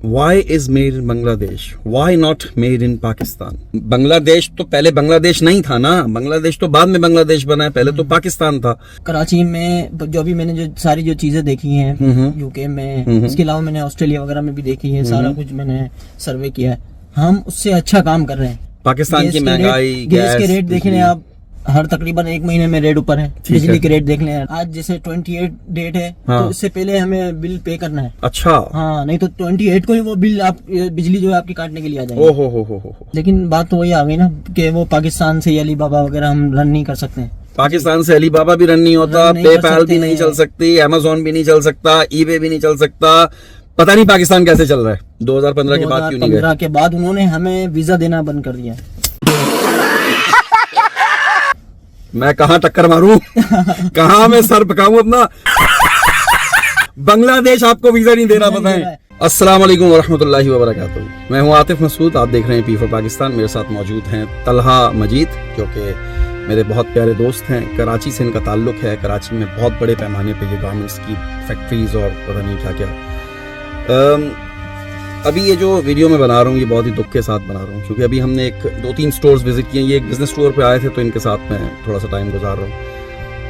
Why is made in Bangladesh? Why not made in Pakistan? Bangladesh तो पहले बांग्लादेश नहीं था ना, बांग्लादेश तो बाद में बांग्लादेश बना है, पहले तो पाकिस्तान था। कराची में जो भी मैंने जो सारी जो चीजें देखी हैं यूके में, इसके अलावा मैंने ऑस्ट्रेलिया वगैरह में भी देखी है, सारा कुछ मैंने सर्वे किया है। हम उससे अच्छा काम कर रहे हैं। पाकिस्तान की महंगाई, गैस के रेट देख लें आप, हर तकरीबन एक महीने में रेट ऊपर है। बिजली के रेट देख लें, आज जैसे 28 डेट है, हाँ। तो इससे पहले हमें बिल पे करना है। अच्छा, हाँ, नहीं तो 28 को ही वो बिल आप बिजली जो है आपकी काटने के लिए आ जाएगी। हो। लेकिन बात तो वही आ गई ना कि वो पाकिस्तान से अली बाबा वगैरह हम रन नहीं कर सकते हैं। पाकिस्तान से अली बाबा भी रन नहीं होता, पेपैल भी नहीं चल सकती, अमेज़न भी नहीं चल सकता, ईबे भी नहीं चल सकता। पता नहीं पाकिस्तान कैसे चल रहा है। 2015 के बाद क्यों नहीं गए? 2015 के बाद उन्होंने हमें वीजा देना बंद कर दिया। मैं कहाँ टक्कर मारूं? कहाँ मैं सर पकाऊं अपना? बांग्लादेश आपको वीजा नहीं दे रहा, पता है। अस्सलाम वालेकुम वरहमतुल्लाहि वबरकातुहू। मैं हूं आतिफ मसूद, आप देख रहे हैं पी फॉर पाकिस्तान। मेरे साथ मौजूद हैं तलहा मजीद, जो कि मेरे बहुत प्यारे दोस्त हैं। कराची से इनका ताल्लुक है। कराची में बहुत बड़े पैमाने पे ये गारमेंट्स की फैक्ट्रीज और पता नहीं क्या क्या। अभी ये जो वीडियो मैं बना रहा हूँ, ये बहुत ही दुख के साथ बना रहा हूँ, क्योंकि अभी हमने 2-3 स्टोर्स विजिट किए। ये एक बिजनेस टूर पे आए थे, तो इनके साथ मैं थोड़ा सा टाइम गुजार रहा हूँ।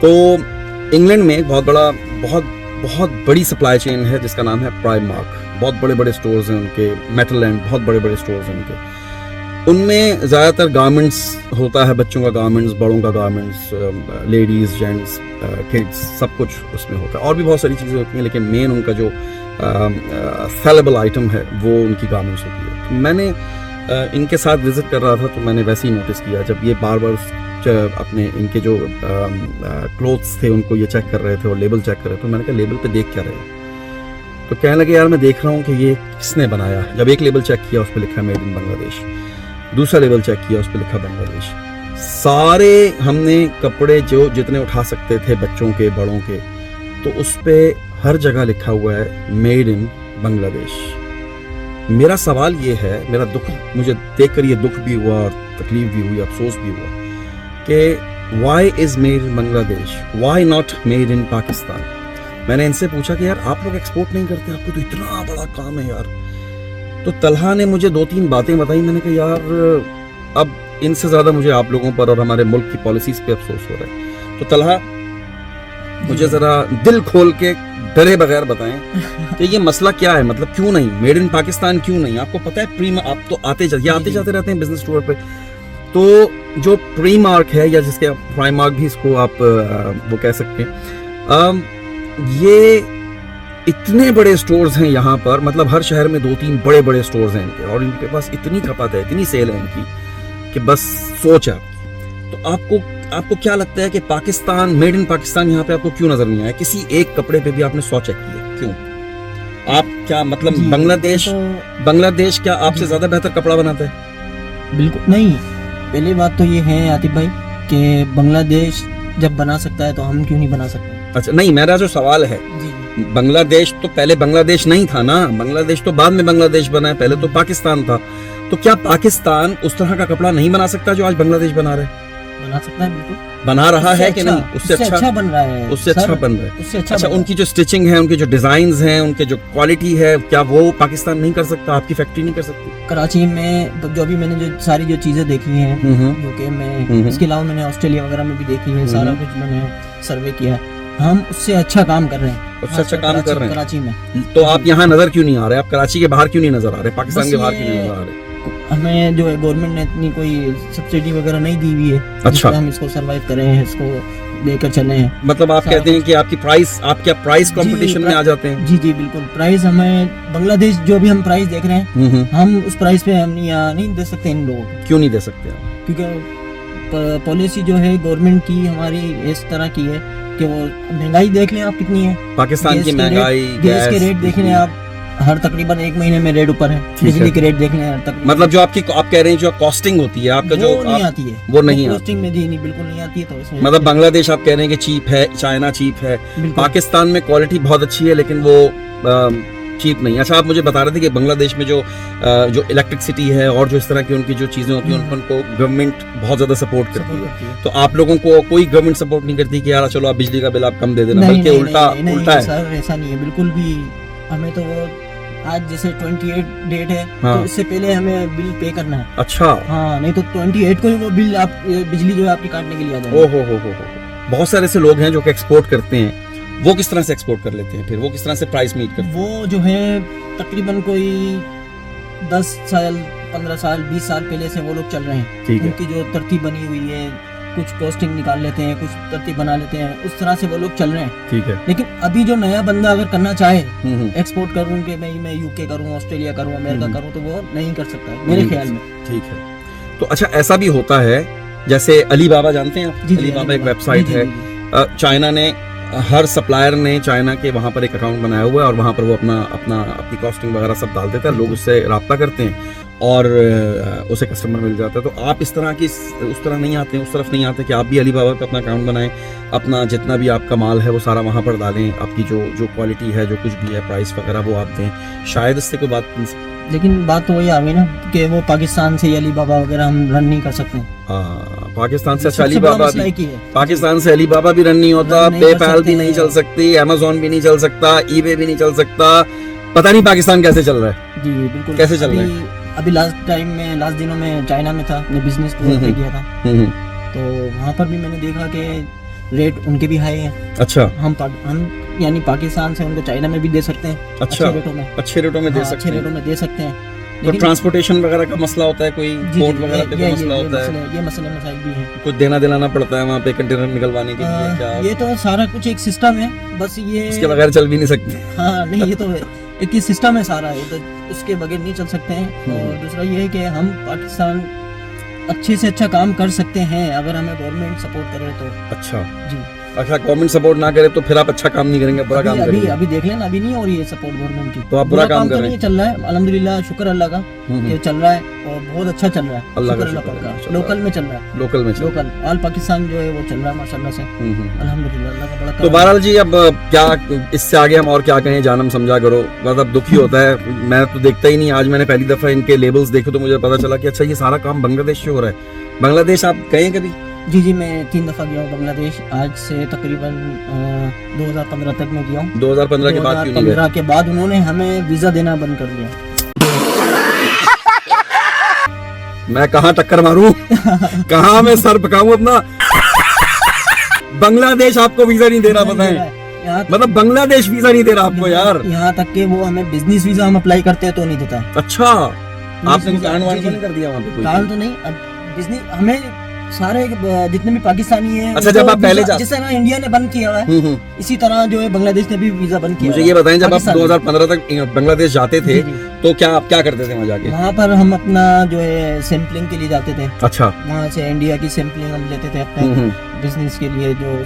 तो इंग्लैंड में एक बहुत बड़ी सप्लाई चेन है जिसका नाम है प्राइमार्क। बहुत बड़े बड़े स्टोर्स हैं उनके, मेटल एंड बहुत बड़े बड़े स्टोर्स हैं उनके। उनमें ज़्यादातर गारमेंट्स होता है, बच्चों का गारमेंट्स, बड़ों का गारमेंट्स, लेडीज़, जेंट्स, किड्स, सब कुछ उसमें होता है। और भी बहुत सारी चीज़ें होती हैं, लेकिन मेन उनका जो सेलेबल आइटम है वो उनकी गारमेंट्स होती है। तो मैंने इनके साथ विजिट कर रहा था, तो मैंने वैसे ही नोटिस किया, जब ये बार बार अपने इनके जो क्लोथ्स थे उनको ये चेक कर रहे थे और लेबल चेक कर रहे थे। तो मैंने कहा लेबल पे देख क्या रहे? तो कहने लगे यार मैं देख रहा हूँ कि ये किसने बनाया। जब एक लेबल चेक किया, उस पर लिखा मेड इन बांग्लादेश। दूसरा लेबल चेक किया, उस पर लिखा बांग्लादेश। सारे हमने कपड़े जो जितने उठा सकते थे बच्चों के, बड़ों के, तो उस पर हर जगह लिखा हुआ है मेड इन बांग्लादेश। मेरा सवाल ये है, मेरा दुख, मुझे देखकर ये दुख भी हुआ और तकलीफ भी हुई, अफसोस भी हुआ कि why is made in Bangladesh, why not made in Pakistan. मैंने इनसे पूछा कि यार आप लोग एक्सपोर्ट नहीं करते, आपको तो इतना बड़ा काम है यार। तो तलहा ने मुझे 2-3 बातें बताई। मैंने कहा यार अब इनसे ज्यादा मुझे आप लोगों पर और हमारे मुल्क की पॉलिसीज पे अफसोस हो रहा है। तो तलहा मुझे जरा दिल खोल के डरे बगैर बताएं कि ये मसला क्या है, मतलब क्यों नहीं मेड इन पाकिस्तान, क्यों नहीं? आपको पता है आप तो आते जाते रहते हैं बिजनेस टूर पे। तो जो प्री मार्क है, या जिसके प्राइम मार्क भी इसको आप वो कह सकते हैं, ये इतने बड़े स्टोर्स हैं यहाँ पर, मतलब हर शहर में 2-3 बड़े बड़े स्टोर्स हैं इनके, और इनके पास इतनी खपत है, इतनी सेल है इनकी कि बस सोच है। तो आपको क्या लगता है कि पाकिस्तान, मेड इन पाकिस्तान यहाँ पे आपको क्यों नजर नहीं आया? किसी एक कपड़े पे भी आपने 100 चेक किया, क्यों? आप क्या मतलब बांग्लादेश क्या आपसे ज्यादा बेहतर कपड़ा बनाता है? बिल्कुल नहीं। पहली बात तो ये है आतिफ भाई कि बांग्लादेश जब बना सकता है तो हम क्यों नहीं बना सकते? अच्छा, नहीं, मेरा जो सवाल है, बांग्लादेश तो पहले बांग्लादेश नहीं था ना, बांग्लादेश तो बाद में बांग्लादेश बना है, पहले तो पाकिस्तान था। तो क्या पाकिस्तान उस तरह का कपड़ा नहीं बना सकता जो आज बांग्लादेश बना रहा है? बना सकता है, बिल्कुल बना रहा है कि नहीं? उससे अच्छा बन रहा है, उससे अच्छा बन रहा है, उससे अच्छा। अच्छा, उनकी जो स्टिचिंग है, उनके जो डिजाइन्स हैं, उनके जो क्वालिटी है, क्या वो पाकिस्तान नहीं कर सकता? आपकी फैक्ट्री नहीं कर सकती? कराची में जो भी मैंने जो सारी जो चीजें देखी हैं यूके में, इसके अलावा मैंने ऑस्ट्रेलिया वगैरह में भी देखी है, सारा कुछ मैंने सर्वे किया है। हम उससे अच्छा काम कर रहे हैं, उससे अच्छा काम कर रहे हैं कराची में। तो आप यहाँ नजर क्यों नहीं आ रहे? आप कराची के बाहर क्यों नहीं नजर आ रहे? पाकिस्तान के बाहर क्यों नहीं नजर आ रहे? हमें जो है गवर्नमेंट ने इतनी कोई सब्सिडी वगैरह नहीं दी हुई है। अच्छा, हम इसको सरवाइव करें हैं, इसको लेकर चले हैं। मतलब आप कहते हैं कि आपकी आप क्या प्राइस कंपटीशन में आ जाते हैं? जी बिल्कुल। प्राइस हमें बांग्लादेश जो भी हम प्राइस देख रहे हैं, हम उस प्राइस पे हम नहीं दे सकते इन लोगों को। क्यों नहीं दे सकते? क्योंकि पॉलिसी जो है गवर्नमेंट की हमारी इस तरह की है कि वो महंगाई देख लें आप कितनी है, पाकिस्तान की महंगाई, गैस के रेट देख लें आप, हर तकरीबन एक महीने में रेट ऊपर है। बिजली के रेट देख लें हर तकरीबन, मतलब जो आप कह रहे हैं जो कॉस्टिंग होती है आपका, जो नहीं आती है, वो नहीं कॉस्टिंग में जी नहीं, बिल्कुल नहीं आती है। तो इसमें मतलब बांग्लादेश आप कह रहे हैं कि चीप है, चाइना चीप है, पाकिस्तान में क्वालिटी बहुत अच्छी है लेकिन वो चीप नहीं। अच्छा, आप मुझे बता रहे थे कि बांग्लादेश में जो इलेक्ट्रिसिटी है और जो इस तरह की उनकी जो चीजें होती हैं, उनको गवर्नमेंट बहुत ज्यादा सपोर्ट करती है। तो आप लोगों को कोई गवर्नमेंट सपोर्ट नहीं करती कि यार चलो आप बिजली का बिल आप कम दे देना, बल्कि उल्टा है? सर ऐसा नहीं है बिल्कुल भी। हमें तो आज जैसे 28 डेट है, हाँ। तो इससे पहले हमें बिल पे करना है। अच्छा, हाँ, नहीं तो 28 को ही वो बिल आप बिजली जो है आपकी काटने के लिए आ जाएगी। हो। बहुत सारे ऐसे लोग हैं जो कि एक्सपोर्ट करते हैं, वो किस तरह से एक्सपोर्ट कर लेते हैं, फिर वो किस तरह से प्राइस मीट करते हैं? वो जो है तकरीबन कोई 10 साल 15 साल 20 साल पहले से वो लोग चल रहे हैं। ठीक है। उनकी जो तरतीब बनी हुई है, कुछ कॉस्टिंग निकाल लेते हैं, कुछ तरतीब बना लेते हैं, उस तरह से वो लोग चल रहे हैं। ठीक है। लेकिन अभी जो नया बंदा अगर करना चाहे हम्म, एक्सपोर्ट करूँ कि मैं यूके करूँ, ऑस्ट्रेलिया करूँ, अमेरिका हम्म। करूँ, तो वो नहीं कर सकता है मेरे ख्याल में। ठीक है। तो अच्छा, ऐसा भी होता है जैसे अली बाबा, जानते हैं आप? जी, जी, अली बाबा एक जी, वेबसाइट जी, है। जी, जी। चाइना ने, हर सप्लायर ने चाइना के वहाँ पर एक अकाउंट बनाया हुआ है और वहाँ पर वो अपनी कॉस्टिंग वगैरह सब डाल देता है, लोग उससे रब्ता करते हैं और उसे कस्टमर मिल जाता है। तो आप इस तरह की उस तरह नहीं आते हैं, उस तरफ नहीं आते कि आप भी अली बाबा पे अपना अकाउंट बनाएं, अपना जितना भी आपका माल है वो सारा वहाँ पर डालें, आपकी जो क्वालिटी है, जो कुछ भी है, प्राइस वगैरह वो आप दें, शायद इससे कोई बात नहीं। लेकिन बात तो वही आ गई ना कि वो पाकिस्तान से अली बाबा वगैरह हम रन नहीं कर सकते। हाँ, पाकिस्तान से अच्छा सबसे अली बड़ा बाबा मसला भी, एक ही है। पाकिस्तान से अली बाबा भी रन नहीं होता, रन नहीं कर पेपैल सकते भी नहीं हैं। चल सकती, अमेज़न भी नहीं चल सकता, ईबे भी नहीं चल सकता। पता नहीं पाकिस्तान कैसे चल रहा है। जी बिल्कुल। कैसे चल रहा है? अभी लास्ट दिनों में चाइना में था, मैं बिजनेस टूर पे गया था, तो वहाँ पर भी मैंने देखा कि रेट उनके भी हाई हैं। अच्छा, हम यानी पाकिस्तान से उनको चाइना में भी दे सकते हैं अच्छा, अच्छे रेटों में। अच्छे रेटों में दे हाँ, सकते अच्छे हैं। रेटों में दे सकते हैं। तो ट्रांसपोर्टेशन वगैरह का मसला होता है, कोई जी, पोर्ट जी, वगैरह पे कोई मसला होता है, ये मसले मसाइल भी हैं। कुछ देना दिलाना पड़ता है वहाँ पे कंटेनर निकलवाने के लिए, क्या ये तो सारा कुछ एक सिस्टम है, बस ये इसके बगैर चल भी नहीं सकते? हाँ नहीं, ये तो एक ही सिस्टम है सारा, ये तो उसके बगैर नहीं चल सकते हैं। और दूसरा ये है कि हम पाकिस्तान अच्छे से अच्छा काम कर सकते हैं अगर हमें गवर्नमेंट सपोर्ट करे तो। अच्छा जी, अच्छा, गवर्नमेंट सपोर्ट ना करे तो फिर आप अच्छा काम नहीं करेंगे, बुरा काम अभी करेंगे। अभी देख लेना, अभी नहीं हो रही है सपोर्ट गवर्नमेंट की, तो आप बुरा काम कर तो रहे नहीं चल रहा है। अल्हम्दुलिल्लाह, शुक्र अल्लाह का, ये चल रहा है और बहुत अच्छा चल रहा है। अल्लाह का शुक्र शुक्र है, का माशाल्लाह। लोकल में चल रहा है, लोकल में चल। लोकल ऑल पाकिस्तान जो है वो चल रहा है माशाल्लाह से। अल्हम्दुलिल्लाह, अल्लाह का बड़ा तो करम है। बहरहाल जी, अब क्या इससे आगे हम और क्या कहें, जानम समझा करो, मतलब दुखी होता है। मैं तो देखता ही नहीं, आज मैंने पहली दफा इनके लेबल्स देखे तो मुझे पता चला कि अच्छा, ये सारा काम बांग्लादेश से हो रहा है। बांग्लादेश आप गए कभी? जी जी, मैं 3 दफा गया हूँ बांग्लादेश, आज से तकरीबन 2015 तक मैं गया हूँ। 2015 के बाद क्यों नहीं गए? 2015 के बाद उन्होंने हमें वीजा देना बंद कर दिया। मैं कहाँ टक्कर मारूं? कहाँ मैं सर पकाऊं अपना? बांग्लादेश आपको वीजा नहीं दे रहा, बताएं? यहाँ मतलब बांग्लादेश वीजा नहीं दे रहा आपको यार? यहाँ तक के वो हमें बिजनेस वीजा हम अप्लाई करते हैं तो नहीं देता है। अच्छा, आपने कोई कारण वाण जी, तो जी। नहीं कर दिया वहाँ पे कोई? कारण तो नहीं, अब बिजनेस हमें सारे जितने भी पाकिस्तानी हैं, अच्छा, जब आप पहले जैसे ना इंडिया ने बंद किया हुआ है, इसी तरह जो है बांग्लादेश ने भी वीजा बंद किया। मुझे ये बताएं, जब आप पाकिस्तान 2015 तक बांग्लादेश जाते थे जी, जी। तो क्या आप क्या करते थे वहाँ जाके? वहाँ पर हम अपना जो है सैंपलिंग के लिए जाते थे, अच्छा, वहाँ से इंडिया की सैंपलिंग हम लेते थे अपने बिजनेस के लिए, जो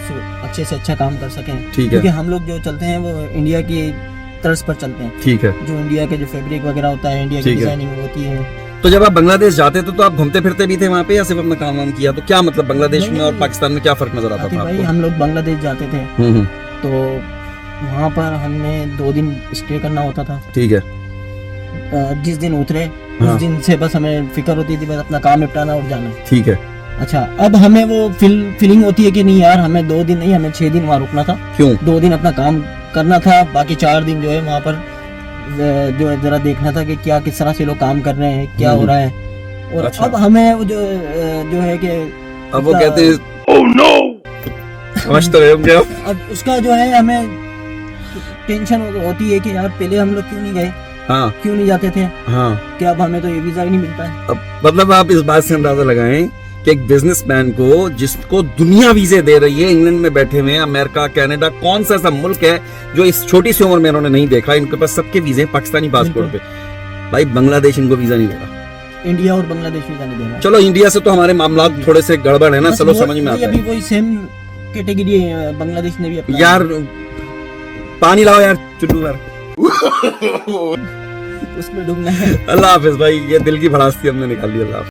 अच्छे से अच्छा काम कर सकें। ठीक है, क्योंकि हम लोग जो चलते हैं वो इंडिया की तर्ज पर चलते हैं, ठीक है। जो इंडिया के जो फैब्रिक वगैरह होता है, इंडिया की ठीक है। डिजाइनिंग होती है। तो जब आप बांग्लादेश जाते थे तो आप घूमते फिरते भी थे वहाँ पे या सिर्फ अपना काम वाम किया? तो क्या मतलब बांग्लादेश में और नहीं। पाकिस्तान में क्या फर्क नजर आता आतिफ था भाई, आपको? हम लोग बांग्लादेश जाते थे तो वहाँ पर हमने 2 दिन स्टे करना होता था। ठीक है, जिस दिन उतरे हाँ। उस दिन से बस हमें फिक्र होती थी बस अपना काम निपटाना और जाना। ठीक है। अच्छा, अब हमें वो फीलिंग होती है कि नहीं यार, हमें 2 दिन नहीं, हमें 6 दिन वहाँ रुकना था। क्यों? 2 दिन अपना काम करना था, बाकी 4 दिन जो है वहाँ पर जो है जरा देखना था कि क्या किस तरह से लोग काम कर रहे हैं, क्या हो रहा है। और अच्छा। अब हमें वो जो है कि अब वो कहते हैं ओह नो, समझ तो रहे होंगे आप? अब उसका जो है हमें टेंशन होती है कि यार पहले हम लोग क्यों नहीं गए, हाँ क्यों नहीं जाते थे, हाँ। कि अब हमें तो ये वीजा ही नहीं मिलता है। अब मतलब आप इस बात से अंदाजा लगाएं कि एक बिजनेसमैन को, जिसको दुनिया वीजे दे रही है, इंग्लैंड में बैठे हुए हैं, अमेरिका, कनाडा, कौन सा ऐसा मुल्क है जो इस छोटी सी उम्र में इन्होंने नहीं देखा, इनके पास सबके वीजे हैं पाकिस्तानी पासपोर्ट पे। भाई बांग्लादेश इनको वीजा नहीं दे रहा। इंडिया और बांग्लादेश वीजा नहीं दे रहा। चलो इंडिया से तो हमारे मामला थोड़े से गड़बड़ है ना, बस चलो वो- समझ में वही आता अभी है वही सेम कैटेगरी बांग्लादेश ने भी अपना यार। पानी लाओ यार, चुल्लू यार। उसमें डूबना है। अल्लाह हाफिज भाई, ये दिल की भड़ास थी, हमने निकाल ली। अल्लाह हाफिज।